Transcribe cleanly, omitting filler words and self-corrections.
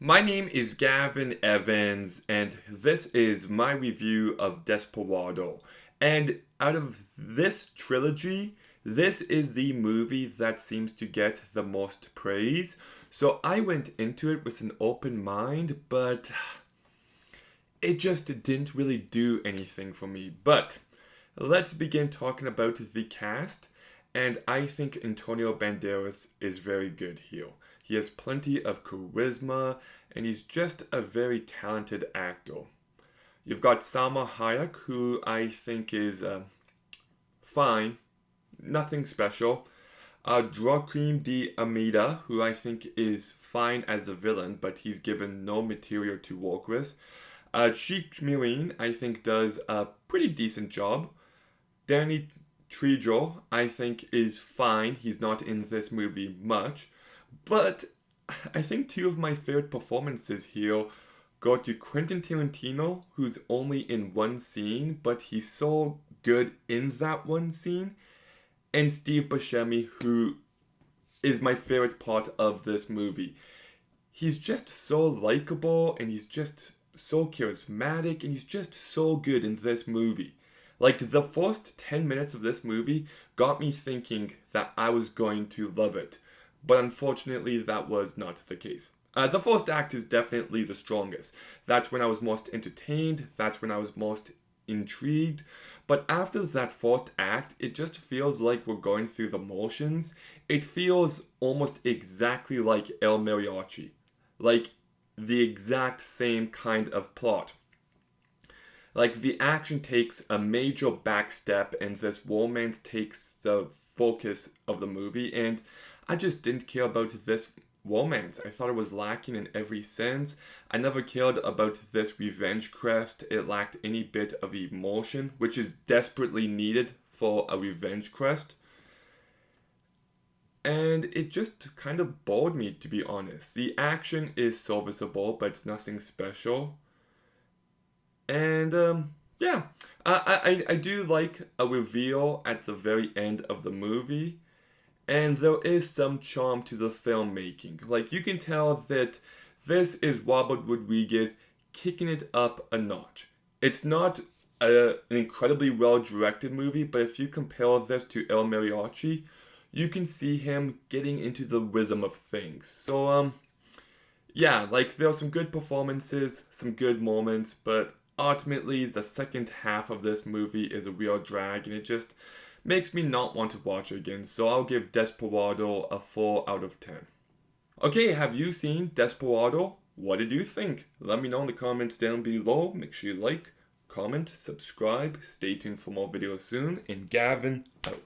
My name is Gavin Evans, and this is my review of Desperado. And out of this trilogy, this is the movie that seems to get the most praise. So I went into it with an open mind, but it just didn't really do anything for me. But let's begin talking about the cast. And I think Antonio Banderas is very good here. He has plenty of charisma, and he's just a very talented actor. You've got Salma Hayek, who I think is fine, nothing special. Joaquim de Almeida, who I think is fine as a villain, but he's given no material to work with. Cheech Marin, I think, does a pretty decent job. Danny Trejo, I think, is fine. He's not in this movie much. But I think two of my favorite performances here go to Quentin Tarantino, who's only in one scene, but he's so good in that one scene, and Steve Buscemi, who is my favorite part of this movie. He's just so likable, and he's just so charismatic, and he's just so good in this movie. Like, the first 10 minutes of this movie got me thinking that I was going to love it, but unfortunately, that was not the case. The first act is definitely the strongest. That's when I was most entertained, that's when I was most intrigued. But after that first act, it just feels like we're going through the motions. It feels almost exactly like El Mariachi. Like the exact same kind of plot. Like the action takes a major back step and this romance takes the focus of the movie, and I just didn't care about this romance. I thought it was lacking in every sense. I never cared about this revenge quest. It lacked any bit of emotion, which is desperately needed for a revenge quest. And it just kind of bored me, to be honest. The action is serviceable, but it's nothing special. And yeah, I do like a reveal at the very end of the movie, and there is some charm to the filmmaking. Like, you can tell that this is Robert Rodriguez kicking it up a notch. It's not an incredibly well directed movie, but if you compare this to El Mariachi, you can see him getting into the rhythm of things. So, yeah, like, there are some good performances, some good moments, but ultimately, the second half of this movie is a real drag, and it just makes me not want to watch it again. So I'll give Desperado a 4 out of 10. Okay, have you seen Desperado? What did you think? Let me know in the comments down below. Make sure you like, comment, subscribe. Stay tuned for more videos soon. And Gavin out.